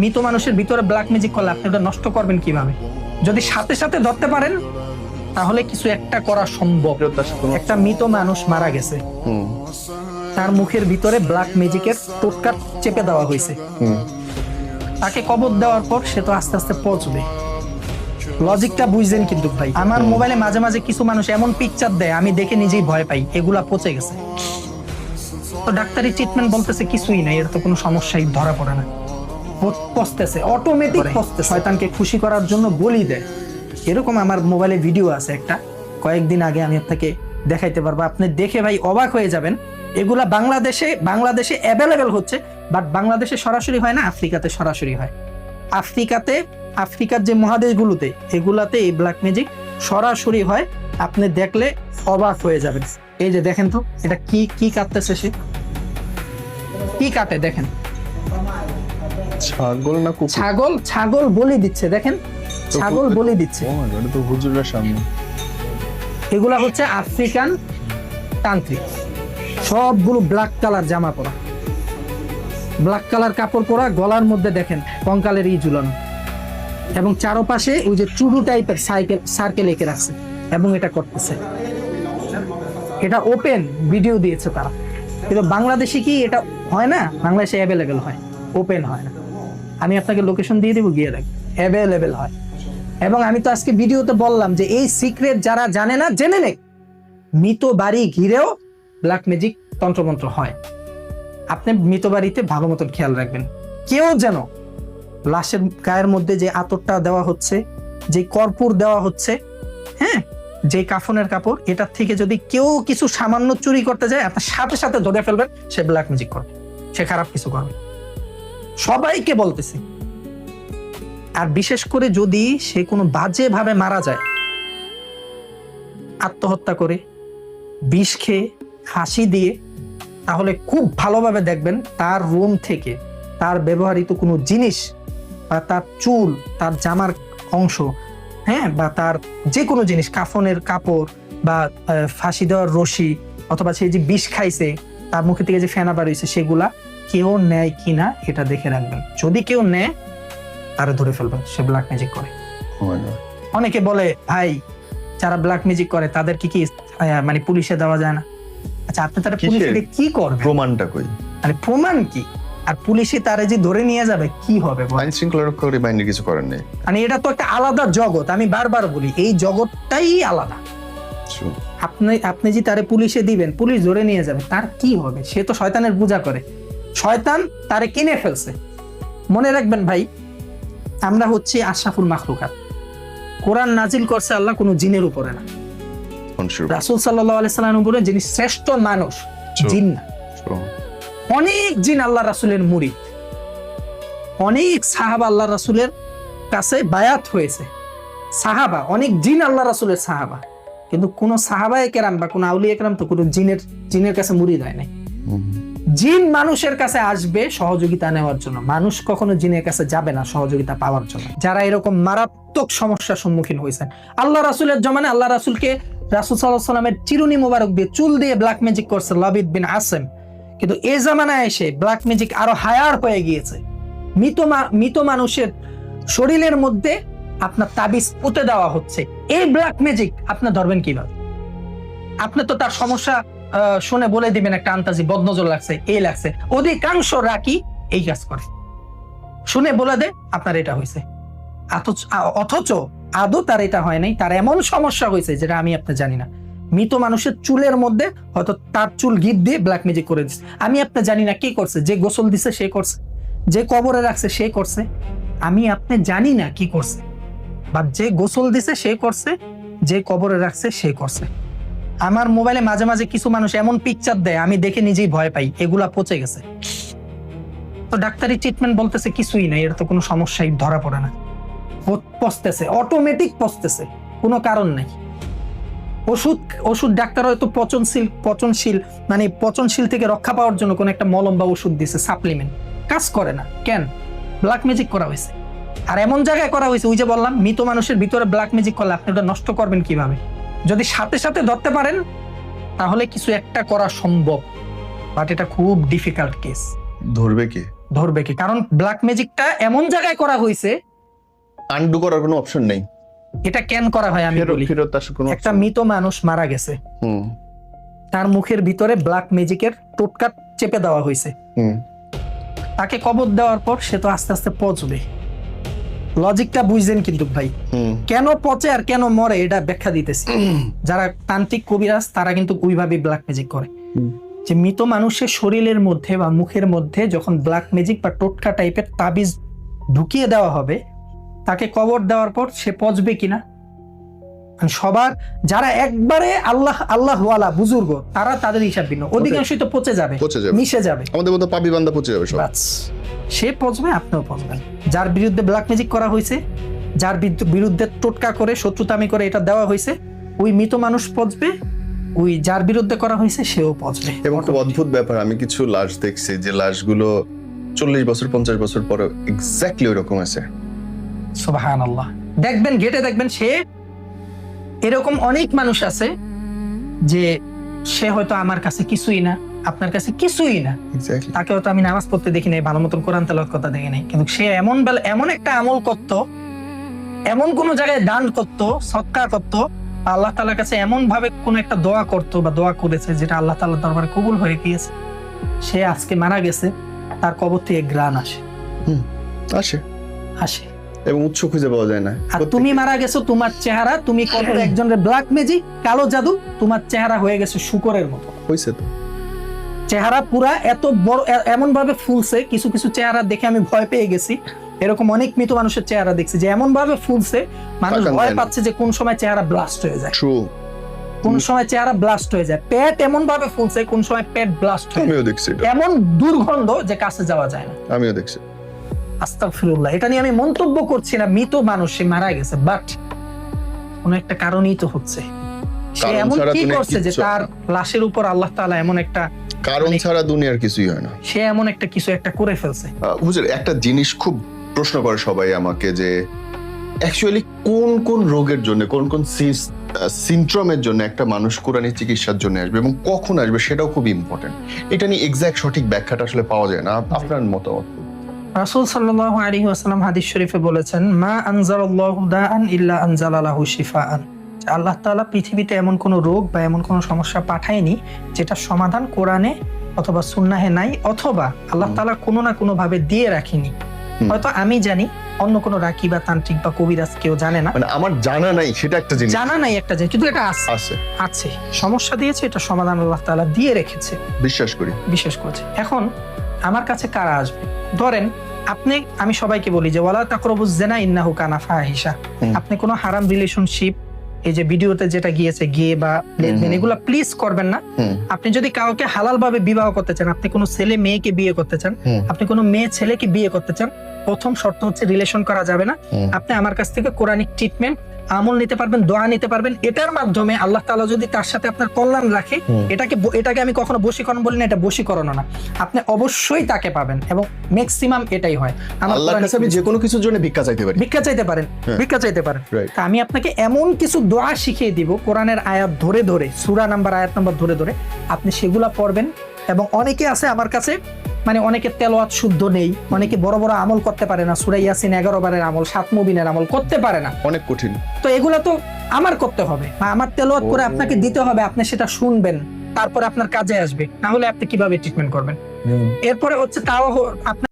মৃত মানুষের ভিতরে ব্ল্যাক ম্যাজিক করলে আপনি ওটা নষ্ট করবেন কিভাবে? যদি সাথে সাথে ধরতে পারেন তাহলে কিছু একটা করা সম্ভব। একটা মৃত মানুষ মারা গেছে, তার মুখের ভিতরে ব্ল্যাক ম্যাজিকের টোটকা চেপে দেওয়া হয়েছে। তাকে কবর দেওয়ার পর সে তো আস্তে আস্তে পচবে। লজিকটা বুঝছেন কিন্তু ভাই? আমার মোবাইলে মাঝে মাঝে কিছু মানুষ এমন পিকচার দেয় আমি দেখে নিজেই ভয় পাই, এগুলা পচে গেছে। তো ডাক্তারি ট্রিটমেন্ট বলতেছে কিছুই নাই, এর তো কোনো সমস্যাই ধরা পড়ে না। পচতেছে, অটোমেটিক পচতেছে। শয়তানকে খুশি করার জন্য বলি দেয়, এরকম আমার মোবাইলে ভিডিও আছে একটা, কয়েকদিন আগে আমি আপনাকে দেখাইতে পারবো। আপনি দেখে ভাই অবাক হয়ে যাবেন। এগুলা বাংলাদেশে অ্যাভেলেবেল হচ্ছে, বাট বাংলাদেশে সরাসরি হয় না, আফ্রিকাতে সরাসরি হয়। আফ্রিকার যে মহাদেশগুলোতে এগুলাতে এই ব্ল্যাক ম্যাজিক সরাসরি হয়। আপনি দেখলে অবাক হয়ে যাবেন। এই যে দেখেন তো, এটা কি কাটতেছে, সে কি কাটে দেখেন। ছাগল না কুকুর? ছাগল বলি দিচ্ছে, দেখেন ছাগল বলি দিচ্ছে। এটা তো হুজুরের সামনে। এগুলা হচ্ছে আফ্রিকান তান্ত্রিক, সবগুলো ব্ল্যাক কালার জামা পরা, ব্ল্যাক কালার কাপড় পরা, গলার মধ্যে দেখেন কঙ্কালের ঝুলানো, এবং চারপাশে ওই যে চুরু টাইপের সার্কেল এঁকে রাখছে, এবং এটা করতেছে। এটা ওপেন ভিডিও দিয়েছে তারা, কিন্তু বাংলাদেশে কি এটা হয় না? বাংলাদেশে অ্যাভেলেবেল হয়, ওপেন হয় না। আমি আপনাকে লোকেশন দিয়ে দেবো, গিয়ে দেখ, অ্যাভেলেবেল হয়। এবং আমি তো আজকে ভিডিওতে বললাম যে এই সিক্রেট যারা জানে না জেনে নেক। মৃত বাড়ি ঘিরেও ব্ল্যাক ম্যাজিক তন্ত্রমন্ত্র হয়। আপনি মৃত বাড়িতে ভালো মতন খেয়াল রাখবেন, কেউ যেন লাশের গায়ের মধ্যে যে আতরটা দেওয়া হচ্ছে, যে কর্পূর দেওয়া হচ্ছে, হ্যাঁ, যে কাফনের কাপড়, এটার থেকে যদি কেউ কিছু সামান্য চুরি করতে যায়, আপনার সাথে সাথে ধরে ফেলবেন সে ব্ল্যাক ম্যাজিক করবে, সে খারাপ কিছু করবে। সবাইকে বলতেছি। আর বিশেষ করে যদি সে কোনো বাজে ভাবে মারা যায়, আত্মহত্যা করে, বিষ খেয়ে, ফাঁসি দিয়ে, তাহলে খুব ভালোভাবে দেখবেন তার রুম থেকে তার ব্যবহৃত কোনো জিনিস বা তার চুল, তার জামার অংশ, হ্যাঁ, বা তার যে কোনো জিনিস, কাফনের কাপড় বা ফাঁসি দেওয়ার রশি, অথবা সে যে বিষ খাইছে তার মুখে থেকে যে ফেনা বার হয়েছে, সেগুলা কেউ নেয় কিনা এটা দেখে রাখবেন। যদি কেউ নেয় তারা ধরে ফেলবেন, সে ব্ল্যাক ম্যাজিক করে। অনেকে বলে ভাই যারা ব্ল্যাক ম্যাজিক করে তাদের কি মানে পুলিশে দেওয়া যায় না? আচ্ছা, আপনি তারা পুলিশে কি করবেন? প্রমাণটা কই? মানে প্রমাণ কি? আর পুলিশে তারা যে ধরে নিয়ে যাবে, কি হবে? আইন শৃঙ্খলা রক্ষাকারী বাহিনী কিছু করেন নাই। মানে এটা তো একটা আলাদা জগৎ, আমি বারবার বলি এই জগৎটাই আলাদা। আপনি যে তারে পুলিশে দিবেন, পুলিশ ধরে নিয়ে যাবে, তার কি হবে? সে তো শয়তানের পূজা করে, শয়তান তারে কিনে ফেলছে। মনে রাখবেন ভাই, আমরা হচ্ছে আশরাফুল মাখলুকাত। কোরআন নাজিল করছে আল্লাহ কোনো জিনের উপরে না, রাসূল সাল্লাল্লাহু আলাইহি সাল্লামের উপরে, যিনি শ্রেষ্ঠ মানুষ, জিন না। অনেক জিন আল্লাহ রাসূলের মুরিদ, অনেক সাহাবা আল্লাহ রাসূলের কাছে বায়াত হয়েছে। সাহাবা, অনেক জিন আল্লাহ রাসূলের সাহাবা, কিন্তু কোন সাহাবায়ে কেরাম বা কোন আউলিয়া কেরাম তো কোন জিনের কাছে মুরিদ হয় নাই। জিন মানুষের কাছে আসবে সহযোগিতা নেওয়ার জন্য, মানুষ কখনো জিনের কাছে যাবে না সহযোগিতা পাওয়ার জন্য। যারা এরকম মারাত্মক সমস্যার সম্মুখীন হয়েছেন, আল্লাহ রাসূলের জমানায় আল্লাহ রাসূলকে, রাসূল সাল্লাল্লাহু আলাইহি সাল্লামের চিরুনি মোবারক দিয়ে, চুল দিয়ে ব্ল্যাক ম্যাজিক করছে লাবিদ বিন আসেম। কিন্তু এই জামানায় এসে ব্ল্যাক ম্যাজিক আরো হায়ার হয়ে গিয়েছে। মৃত মানুষের শরীরের মধ্যে আপনার তাবিজ পুঁতে দেওয়া হচ্ছে। এই ব্ল্যাক ম্যাজিক আপনি ধরবেন কিভাবে? আপনি তো তার সমস্যা শুনে বলে দিবেন একটা আন্তাজি, বদনজর লাগছে, এই লাগছে। অধিকাংশ রাকি এই কাজ করে, শুনে বলে দে আপনার এটা হয়েছে, অথচ আদৌ তার এটা হয় নাই। তার এমন সমস্যা হয়েছে যেটা আমি আপনি জানি না। মৃত মানুষের চুলের মধ্যে হয়তো তার চুল গিট দিয়ে ব্ল্যাক ম্যাজিক করে দিচ্ছে, আমি আপনি জানি না কি করছে। যে গোসল দিছে সে করছে, যে কবরে রাখছে সে করছে, আমি আপনি জানি না কি করছে। বা যে গোসল দিছে সে করছে, যে কবরে রাখছে সে করছে। আমার মোবাইলে মাঝে মাঝে কিছু মানুষ এমন পিকচার দেয় আমি দেখে নিজেই ভয় পাই, এগুলা পচে গেছে। তো ডাক্তারি ট্রিটমেন্ট বলতেছে কিছুই নাই, এর তো কোনো সমস্যাই ধরা পড়ে না। পচতেছে, অটোমেটিক পচতেছে, কোনো কারণ নাই। ওষুধ ডাক্তার হয়তো পচনশীল থেকে রক্ষা পাওয়ার জন্য কোন একটা মলম বা ওষুধ দিছে, সাপ্লিমেন্ট, কাজ করে না কেন? ব্ল্যাক ম্যাজিক করা হয়েছে। আর এমন জায়গায় করা হয়েছে, ওই যে বললাম মৃত মানুষের ভিতরে ব্ল্যাক ম্যাজিক করলে আপনি ওটা নষ্ট করবেন কিভাবে? যদি সাথে সাথে ধরতে পারেন তাহলে কিছু একটা করা সম্ভব, বাট এটা খুব ডিফিকাল্ট কেস। ধরবে কে? ধরবে কি? কারণ ব্ল্যাক ম্যাজিকটা এমন জায়গায় করা হয়েছে, আনডু করার কোনো অপশন নেই। এটা কেন করা হয় আমি বলি। ফেরত আসার কোনো একটা মৃত মানুষ মারা গেছে, হুম তার মুখের ভিতরে ব্ল্যাক ম্যাজিকের টোটকা চেপে দেওয়া হয়েছে। হুম তাকে কবর দেওয়ার পর সে তো আস্তে আস্তে পচবে। লজিকটা বুঝছেন কিন্তু ভাই, হুম কেন পচে আর কেন মরে এটা ব্যাখ্যা দিতেছি। যারা তান্ত্রিক কবিরাজ তারা কিন্তু ওইভাবে ব্ল্যাক ম্যাজিক করে, যে মৃত মানুষের শরীরের মধ্যে বা মুখের মধ্যে যখন ব্ল্যাক ম্যাজিক বা টোটকা টাইপের তাবিজ ঢুকিয়ে দেওয়া হবে, তাকে কবর দেওয়ার পর সে পচবে কিনা। মানে সবার যারা একবারে আল্লাহ ওয়ালা বুজুর্গ তারা তাদের হিসাব ভিন্ন, অধিকাংশই তো পচে যাবে, মিশে যাবে, আমাদের মতো পাপী বান্দা পচে যাবে সব। বাস, সে পচবে, আপনিও পচবেন। যার বিরুদ্ধে ব্ল্যাক ম্যাজিক করা হয়েছে, যার বিরুদ্ধে টোটকা করে শত্রুতামি করে এটা দেওয়া হয়েছে, ওই মৃত মানুষ পচবে, ওই যার বিরুদ্ধে করা হয়েছে সেও পচবে। এবং খুব অদ্ভুত ব্যাপার, আমি কিছু লাশ দেখছি যে লাশগুলো 40 বছর 50 বছর পরে এক্স্যাক্টলি ওইরকম আছে। সুবহানাল্লাহ। দেখবেন গেটে দেখবেন সে এরকম অনেক মানুষ আছে যে সে হয়তো আমার কাছে কিছুই না, আপনার কাছে কিছুই না, এক্স্যাক্টলি তাকে হয়তো আমি নামাজ পড়তে দেখি নাই, ভালো মতন কোরআন তেলাওয়াত করতে দেখি নাই, কিন্তু সে এমন একটা আমল করত, এমন কোন জায়গায় দান করত, সদকা করত, আল্লাহ তাআলার কাছে এমন ভাবে কোন একটা দোয়া করত বা দোয়া করেছে যেটা আল্লাহ তাআলার দরবারে কবুল হয়ে গিয়েছে। সে আজকে মারা গেছে, তার কবর থেকে ঘ্রাণ আসে আসে আসে এবং উৎস খুঁজে পাওয়া যায় না। আর তুমি মারা গেছো, তোমার চেহারা, তুমি কত একজনের ব্ল্যাক ম্যাজিক কালো জাদু, তোমার চেহারা হয়ে গেছে শুকরের মতো। হইছে তো চেহারা পুরা এত বড়, এমন ভাবে ফুলছে, কিছু কিছু চেহারা দেখে আমি ভয় পেয়ে গেছি। এরকম অনেক মৃত মানুষের চেহারা দেখছি যে এমন ভাবে ফুলছে, মানুষ তাকান ভয় যায় না। পাচ্ছে যে কোন সময় চেহারা ব্লাস্ট হয়ে যায়, ট্রু। কোন সময় চেহারা ব্লাস্ট হয়ে যায়। পেট এমন ভাবে ফুলছে, কোন সময় পেট ব্লাস্ট হয়ে যায়, আমিও দেখছি এটা, এমন দুর্গন্ধ যে কাছে যাওয়া যায় না। আমিও দেখছি। আস্তাগফিরুল্লাহ। এটা নিয়ে আমি মন্তব্য করছি না, মৃত মানুষ সে মারা গেছে, বাট কোন একটা কারণই তো হচ্ছে। সে কারণ এমন ছাড়া কি দুনিয়ার করছে যে কিচ্ছু তার হয় না। লাশের উপর আল্লাহ তাআলা এমন একটা, কারণ ছাড়া দুনিয়ার কিছুই হয় না। সে এমন একটা কিছু একটা করে ফেলছে। হুজুর, একটা জিনিস খুব প্রশ্ন করে সবাই আমাকে যে অ্যাকচুয়ালি কোন কোন রোগের জন্য, কোন কোন সিনড্রোমের জন্য একটা মানুষ কোরআনী চিকিৎসার জন্য আসবে এবং কখন আসবে, সেটাও খুব ইম্পর্টেন্ট। এটা নিয়ে এক্সাক্ট সঠিক ব্যাখ্যাটা আসলে পাওয়া যায় না। আপনার মতামত? রাসূল সাল্লাল্লাহু আলাইহি ওয়াসাল্লাম হাদিস শরীফে বলেছেন, মা আনজালাল্লাহু দাআন ইল্লা আনজালা লাহু শিফাআন। আল্লাহ তাআলা পৃথিবীতে এমন কোন রোগ বা এমন কোন সমস্যা পাঠায়নি যেটা সমাধান কোরআনে অথবা সুন্নাহে নাই, অথবা আল্লাহ তাআলা কোনো না কোনো ভাবে দিয়ে রাখেনি। হয়তো আমি জানি, অন্য কোনো রাকি বা তান্ত্রিক বা কবিরাজ কেউ জানে না, মানে আমার জানা নাই সেটা একটা জিনিস, জানা নাই একটা জিনিস, কিন্তু এটা আছে, আছে আছে সমস্যা দিয়েছে, এটা সমাধান আল্লাহ তাআলা দিয়ে রেখেছে, বিশ্বাস করি। বিশেষ করছে। এখন আমার কাছে কারা আসবে? ধরেন আমি সবাইকে বলি যে ওয়ালা তাকরাবুজ জিনা ইন্নাহু কানা ফাহিশা। আপনি কোনো হারাম রিলেশনশিপ, এই যে ভিডিওতে যেটা গিয়েছে গিয়ে বা লেনদেন, এগুলা প্লিজ করবেন না। আপনি যদি কাউকে হালাল ভাবে বিবাহ করতে চান, আপনি কোনো ছেলে মেয়েকে বিয়ে করতে চান, আপনি কোনো মেয়ে ছেলেকে বিয়ে করতে চান, প্রথম শর্ত হচ্ছে রিলেশন করা যাবে না। আপনি আমার কাছ থেকে কোরআনিক ট্রিটমেন্ট, আমল নিতে পারবেন, দোয়া নিতে পারবেন। এটার মাধ্যমে আল্লাহ তাআলা যদি তার সাথে আপনার কল্যাণ রাখে, এটাকে আমি কখনো বশীকরণ বলি না, এটা বশীকরণ না, আপনি অবশ্যই তাকে পাবেন। এবং ম্যাক্সিমাম এটাই হয়। আল্লাহর কাছে আমি যে কোনো কিছুর জন্য ভিক্ষা চাইতে পারি, ভিক্ষা চাইতে পারেন, ভিক্ষা চাইতে পারেন। তা আমি আপনাকে এমন কিছু দোয়া শিখিয়ে দিব, কোরআনের আয়াত ধরে ধরে, সূরা নাম্বার, আয়াত নাম্বার ধরে ধরে আপনি সেগুলা পড়বেন। এবং অনেকে আছে আমার কাছে, মানে অনেকে তেলাওয়াত শুদ্ধ নেই, অনেকে বড় বড় আমল করতে পারে না, সূরা ইয়াসিন 11 বারের আমল, 7 মুবিনের আমল করতে পারে না, অনেক কঠিন। তো এগুলা তো আমার করতে হবে বা আমার তেলাওয়াত করে আপনাকে দিতে হবে, আপনি সেটা শুনবেন, তারপরে আপনার কাজে আসবে, না হলে আপনি কিভাবে ট্রিটমেন্ট করবেন? এরপরে হচ্ছে তাও আপনার